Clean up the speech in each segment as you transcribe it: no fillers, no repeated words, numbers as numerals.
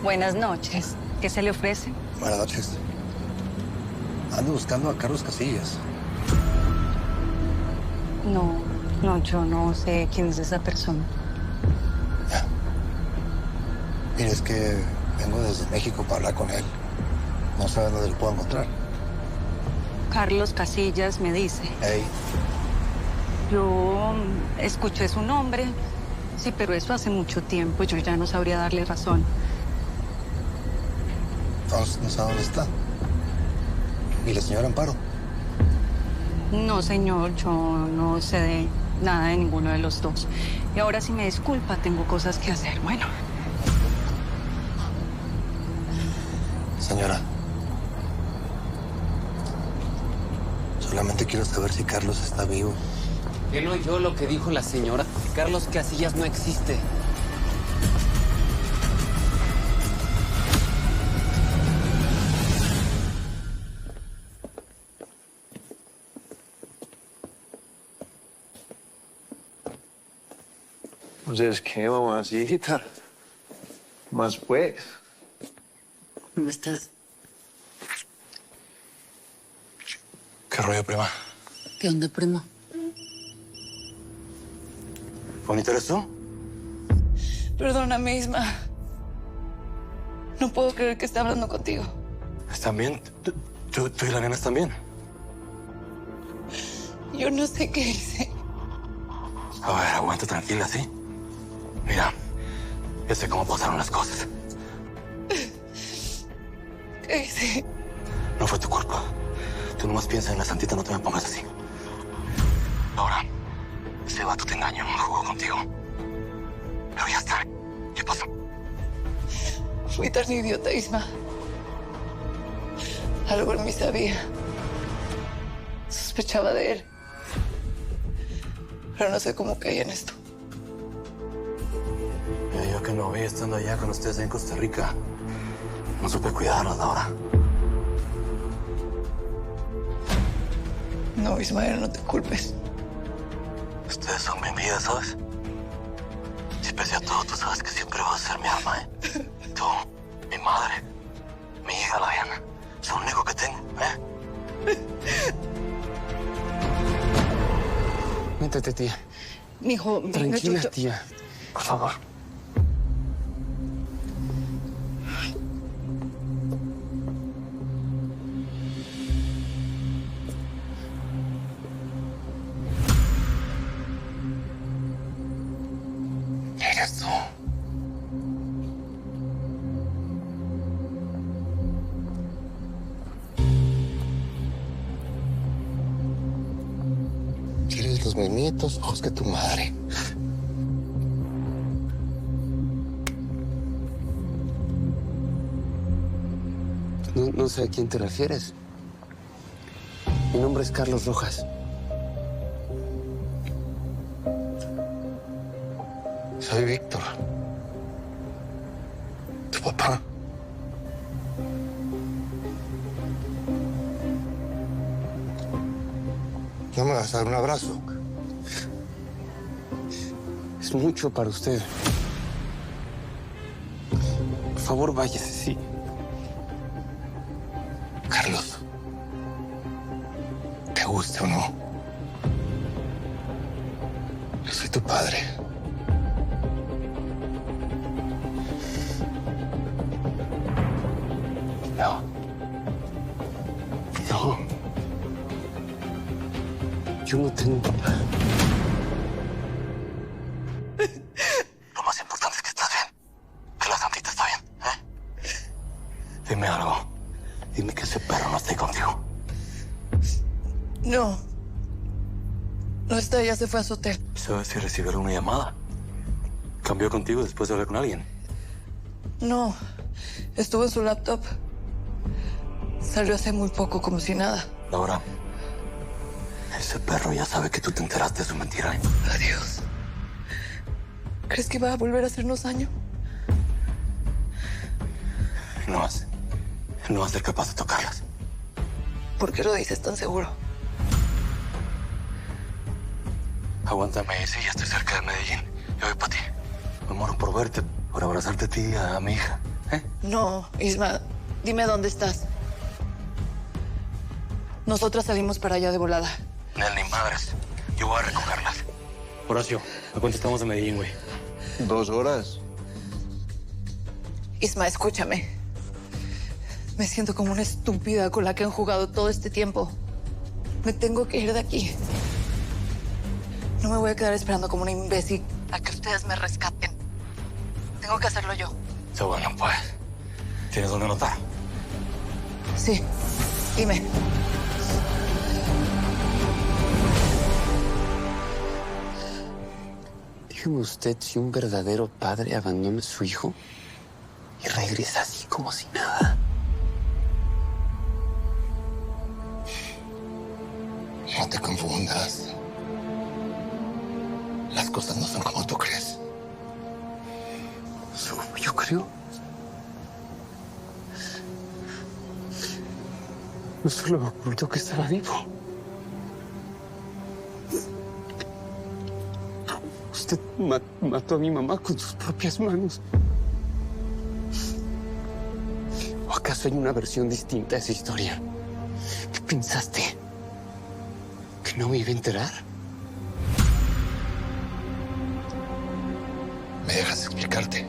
Buenas noches. ¿Qué se le ofrece? Buenas noches. Ando buscando a Carlos Casillas. No, yo no sé quién es esa persona. Ya. Mire, es que vengo desde México para hablar con él. No sé dónde lo puedo encontrar. Carlos Casillas me dice. Hey, Yo escuché su nombre, sí, pero eso hace mucho tiempo. Yo ya no sabría darle razón. entonces no sé dónde está. ¿Y la señora Amparo? No, señor, yo no sé de nada de ninguno de los dos. Y ahora, si me disculpa, tengo cosas que hacer. Bueno. Señora, solamente quiero saber si Carlos está vivo. ¿Que no oyó lo que dijo la señora? Carlos Casillas no existe. Entonces, ¿qué, mamacita? Más pues. ¿Cómo estás? ¿Qué rollo, prima? ¿Qué onda, primo? ¿Bonito eres tú? Perdóname, Isma. No puedo creer que esté hablando contigo. ¿Están bien? ¿Tú y la nena están bien? Yo no sé qué hice. A ver, aguanta tranquila, ¿sí? Mira, yo sé cómo pasaron las cosas. ¿Qué hice? No fue tu culpa. Tú nomás piensa en la santita, no te me pongas así. Ahora, ese vato te engañó, jugó contigo. Pero ya está. ¿Qué pasó? Fui tan idiota, Isma. Algo en mí sabía. Sospechaba de él. Pero no sé cómo caí en esto. Mira, yo que no vi estando allá con ustedes en Costa Rica. No supe cuidarlos, Laura. No, Ismael, no te culpes. Ustedes son mi vida, ¿sabes? Si pese a todo, tú sabes que siempre vas a ser mi alma, ¿eh? Tú, mi madre, mi hija, la Diana. Es lo único que tengo, ¿eh? Métete, tía. Mijo, venga, Tranquila, yo- tía. Por favor. Eres tú. Tienes los mismitos ojos que tu madre. No sé a quién te refieres. Mi nombre es Carlos Rojas. Soy Víctor. Tu papá. ¿No me vas a dar un abrazo? Es mucho para usted. Por favor, váyase, sí. Carlos, te guste o no, yo soy tu padre. No. No. Yo no tengo papá. Lo más importante es que estás bien. Que la santita está bien, ¿eh? Dime algo. Dime que ese perro no está ahí contigo. No. No está, ya se fue a su hotel. ¿Sabes si recibió alguna llamada? ¿Cambió contigo después de hablar con alguien? No. Estuvo en su laptop. Salió hace muy poco, como si nada. Laura, ese perro ya sabe que tú te enteraste de su mentira, ¿eh? Adiós. ¿Crees que va a volver a hacernos daño? No va a ser capaz de tocarlas. ¿Por qué lo dices tan seguro? Aguántame, sí, ya estoy cerca de Medellín. Yo voy para ti. Me muero por verte, por abrazarte a ti y a mi hija. No, Isma, dime dónde estás. Nosotras salimos para allá de volada. Nel, ni madres. Yo voy a recogerlas. Horacio, ¿a cuánto estamos de Medellín, güey? 2 horas. Isma, escúchame. Me siento como una estúpida con la que han jugado todo este tiempo. Me tengo que ir de aquí. No me voy a quedar esperando como una imbécil a que ustedes me rescaten. Tengo que hacerlo yo. Está bueno, pues. ¿Tienes dónde anotar? Sí, dime. Dígame usted si un verdadero padre abandona a su hijo y regresa así como si nada. No te confundas. Las cosas no son como tú crees. Yo creo. No solo me ocultó que estaba vivo. Usted mató a mi mamá con sus propias manos. ¿O acaso hay una versión distinta a esa historia? ¿Qué pensaste? ¿Que no me iba a enterar? ¿Me dejas explicarte?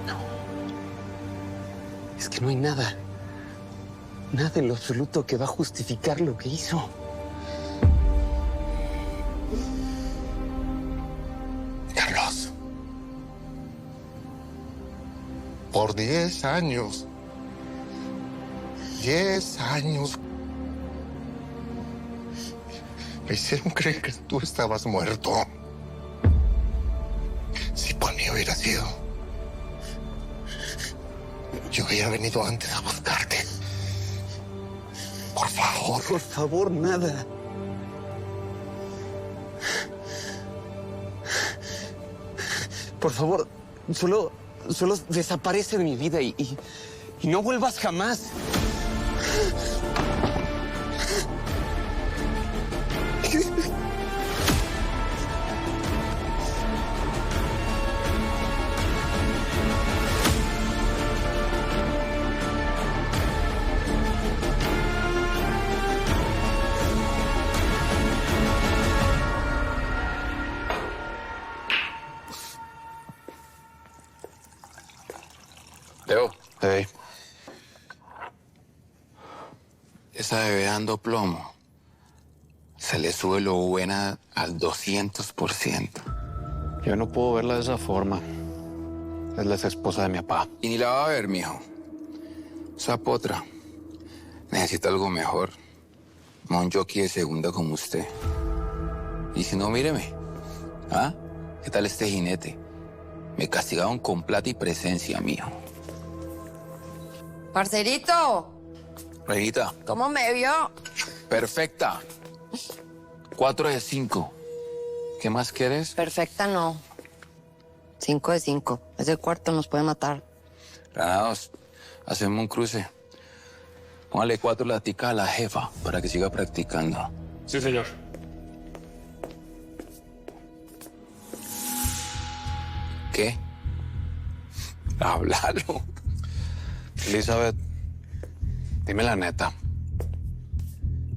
No. Es que no hay nada. Nada en lo absoluto que va a justificar lo que hizo. Carlos. Por 10 años. 10 años. Me hicieron creer que tú estabas muerto. Si por mí hubiera sido, yo hubiera venido antes a buscarte. Por favor. Por favor, nada. Por favor, solo desaparece de mi vida y no vuelvas jamás. Leo. Hey. Esa bebé dando plomo. Se le sube lo buena al 200%. Yo no puedo verla de esa forma. Es la ex esposa de mi papá. Y ni la va a ver, mijo. Esa potra necesita algo mejor. No un jockey de segunda como usted. Y si no, míreme. ¿Ah? ¿Qué tal este jinete? Me castigaron con plata y presencia, mijo. Parcerito, Reinita, ¿cómo me vio? perfecta. 4 de 5. ¿Qué más quieres? Perfecta no. 5 de 5. Ese cuarto nos puede matar. Granados, hacemos un cruce. Póngale 4 laticas a la jefa para que siga practicando. Sí, señor. ¿Qué? Háblalo. Elizabeth, dime la neta.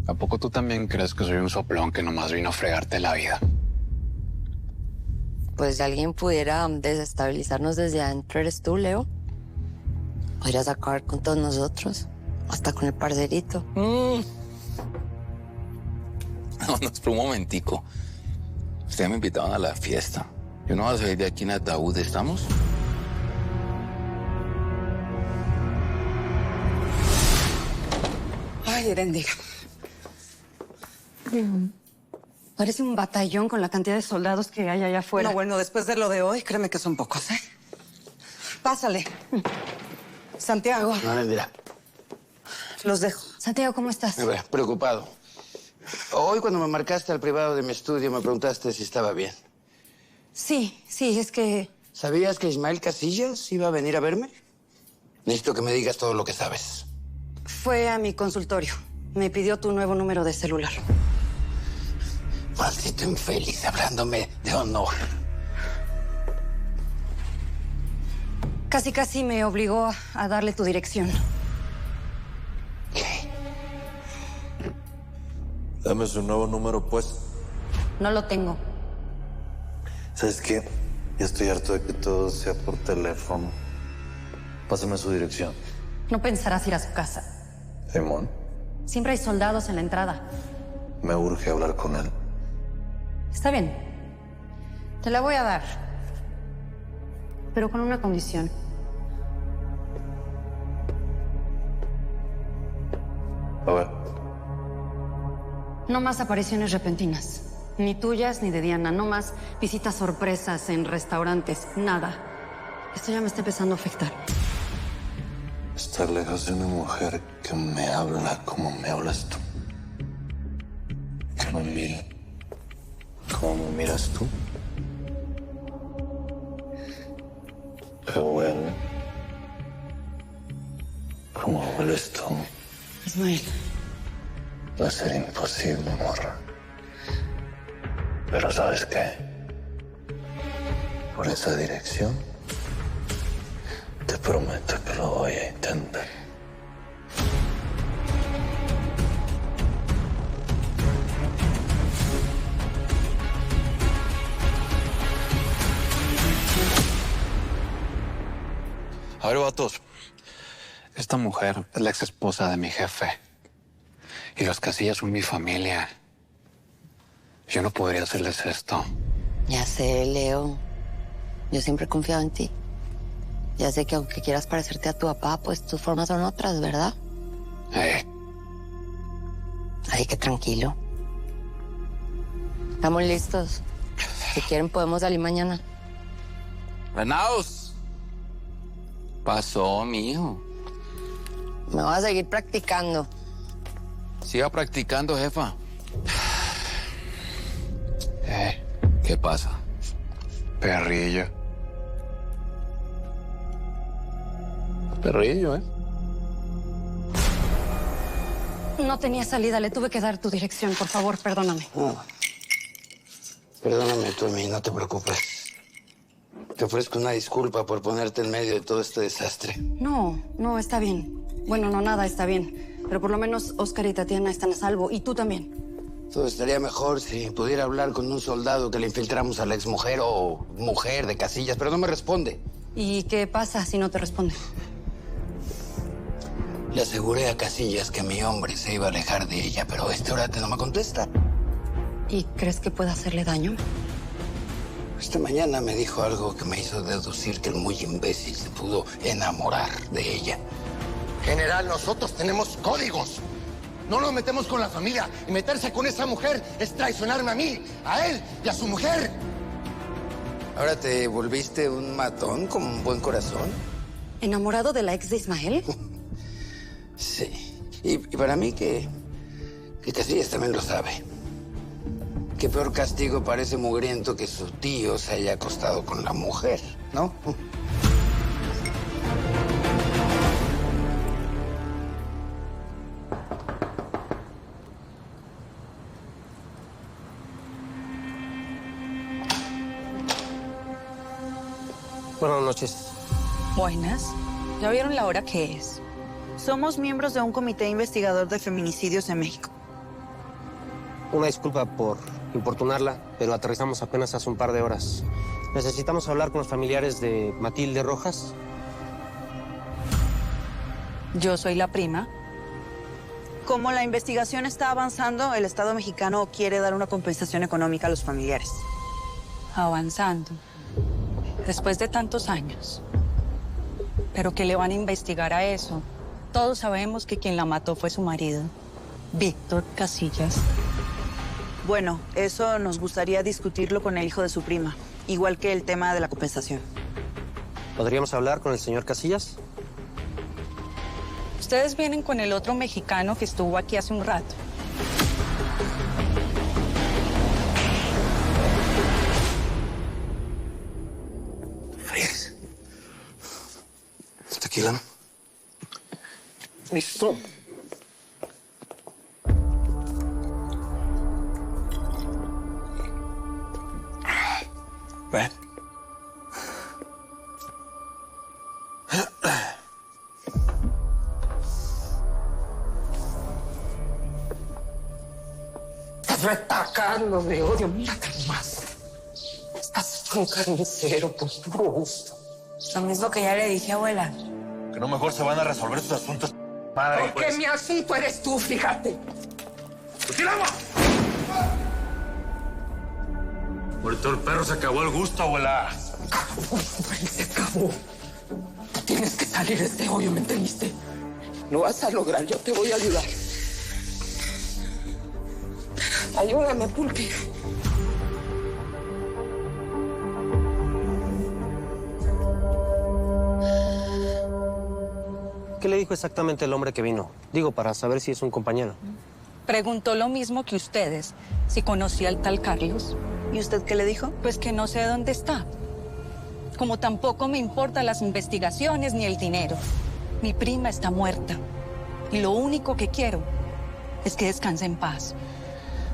¿A poco tú también crees que soy un soplón que nomás vino a fregarte la vida? Pues si alguien pudiera desestabilizarnos desde adentro, eres tú, Leo. Podrías acabar con todos nosotros. Hasta con el parcerito. No, espera un momentico. Ustedes me invitaban a la fiesta. Yo no voy a salir de aquí en ataúd, ¿estamos? Ay, Erendiga. Parece un batallón con la cantidad de soldados que hay allá afuera. No, bueno, después de lo de hoy, créeme que son pocos, ¿eh? Pásale. Santiago, Mira, los dejo. Santiago, ¿cómo estás? me ve preocupado. Hoy cuando me marcaste al privado de mi estudio me preguntaste si estaba bien. Sí, es que... ¿Sabías que Ismael Casillas iba a venir a verme? Necesito que me digas todo lo que sabes. Fue a mi consultorio. Me pidió tu nuevo número de celular. Maldito infeliz, hablándome de honor. Casi me obligó a darle tu dirección. Dame su nuevo número, pues. No lo tengo. ¿Sabes qué? Ya estoy harto de que todo sea por teléfono. Pásame su dirección. No pensarás ir a su casa. Simón, Siempre hay soldados en la entrada. me urge hablar con él. Está bien. Te la voy a dar. Pero con una condición. A ver. No más apariciones repentinas. Ni tuyas ni de Diana. No más visitas sorpresas en restaurantes. Nada. Esto ya me está empezando a afectar. Estar lejos de una mujer que me habla como me hablas tú. Que me mira como me miras tú. Que huele como hueles tú. Ismael. Va a ser imposible, morra. Pero ¿sabes qué? Por esa dirección, te prometo que lo voy a intentar. A ver, vatos. Esta mujer es la ex esposa de mi jefe. Y los Casillas son mi familia. Yo no podría hacerles esto. Ya sé, Leo. Yo siempre he confiado en ti. Ya sé que aunque quieras parecerte a tu papá, pues tus formas son otras, ¿verdad? Ay, qué tranquilo. Estamos listos. Si quieren, podemos salir mañana. Venados. Pasó, mijo. Me voy a seguir practicando. Siga practicando, jefa. ¿Qué pasa? Perrillo. Perrillo, ¿eh? No tenía salida. Le tuve que dar tu dirección. Por favor, perdóname. Perdóname tú a mí, no te preocupes. Te ofrezco una disculpa por ponerte en medio de todo este desastre. No, está bien. Bueno, no, nada está bien. Pero por lo menos Oscar y Tatiana están a salvo. Y tú también. Todo estaría mejor si pudiera hablar con un soldado que le infiltramos a la exmujer o mujer de Casillas, pero no me responde. ¿Y qué pasa si no te responde? Le aseguré a Casillas que mi hombre se iba a alejar de ella, pero este orate no me contesta. ¿Y crees que puede hacerle daño? Esta mañana me dijo algo que me hizo deducir que el muy imbécil se pudo enamorar de ella. General, nosotros tenemos códigos. No nos metemos con la familia. Y meterse con esa mujer es traicionarme a mí, a él y a su mujer. ¿Ahora te volviste un matón con un buen corazón? ¿Enamorado de la ex de Ismael? Sí. Y para mí que Casillas también lo sabe. Qué peor castigo para ese mugriento que su tío se haya acostado con la mujer, ¿no? Buenas noches. Buenas. ¿Ya vieron la hora que es? Somos miembros de un comité investigador de feminicidios en México. Una disculpa por importunarla, pero aterrizamos apenas hace un par de horas. Necesitamos hablar con los familiares de Matilde Rojas. Yo soy la prima. Como la investigación está avanzando, el Estado mexicano quiere dar una compensación económica a los familiares. Avanzando. Después de tantos años. ¿Pero qué le van a investigar a eso? Todos sabemos que quien la mató fue su marido, Víctor Casillas. Bueno, eso nos gustaría discutirlo con el hijo de su prima, igual que el tema de la compensación. ¿Podríamos hablar con el señor Casillas? Ustedes vienen con el otro mexicano que estuvo aquí hace un rato. Frías. Tequila, ¿no? Listo. Ven. retacando de odio. Mírate más. Estás un carnicero por puro gusto. Lo mismo que ya le dije, abuela. Que no mejor se van a resolver sus asuntos, madre. Porque mi asunto eres tú, fíjate. ¡Tiramos! Ahorita el perro se acabó el gusto, abuela. Se acabó. Tú tienes que salir de este hoyo, ¿me entendiste? Lo vas a lograr, yo te voy a ayudar. Ayúdame, Pulpi. ¿Qué le dijo exactamente el hombre que vino? Digo, para saber si es un compañero. Preguntó lo mismo que ustedes, si conocía al tal Carlos. ¿Y usted qué le dijo? Pues que no sé dónde está. Como tampoco me importan las investigaciones ni el dinero. Mi prima está muerta. Y lo único que quiero es que descanse en paz.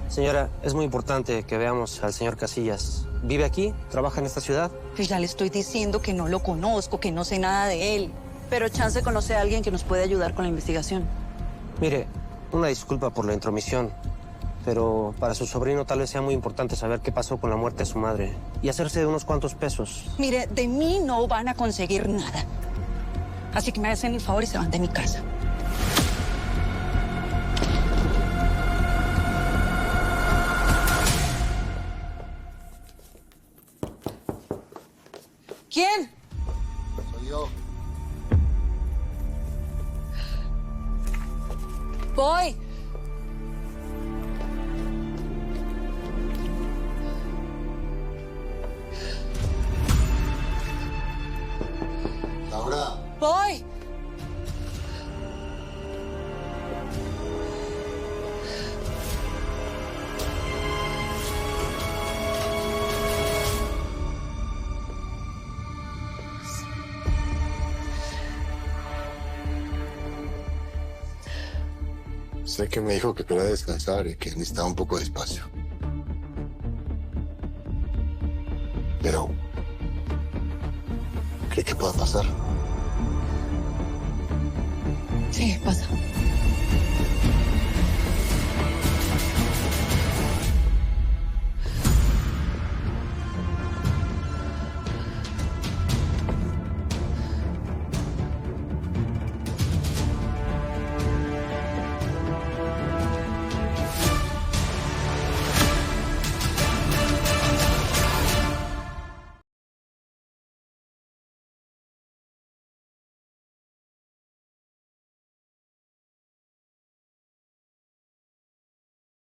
Señora, es muy importante que veamos al señor Casillas. ¿Vive aquí? ¿Trabaja en esta ciudad? Pues ya le estoy diciendo que no lo conozco, que no sé nada de él. Pero chance conoce a alguien que nos puede ayudar con la investigación. Mire, una disculpa por la intromisión, pero para su sobrino tal vez sea muy importante saber qué pasó con la muerte de su madre y hacerse de unos cuantos pesos. Mire, de mí no van a conseguir nada. Así que me hacen el favor y se van de mi casa. ¿Quién? Soy yo. Voy. Laura. Voy. Sé que me dijo que quería descansar y que necesitaba un poco de espacio. Pero... ¿cree que pueda pasar? Sí, pasa.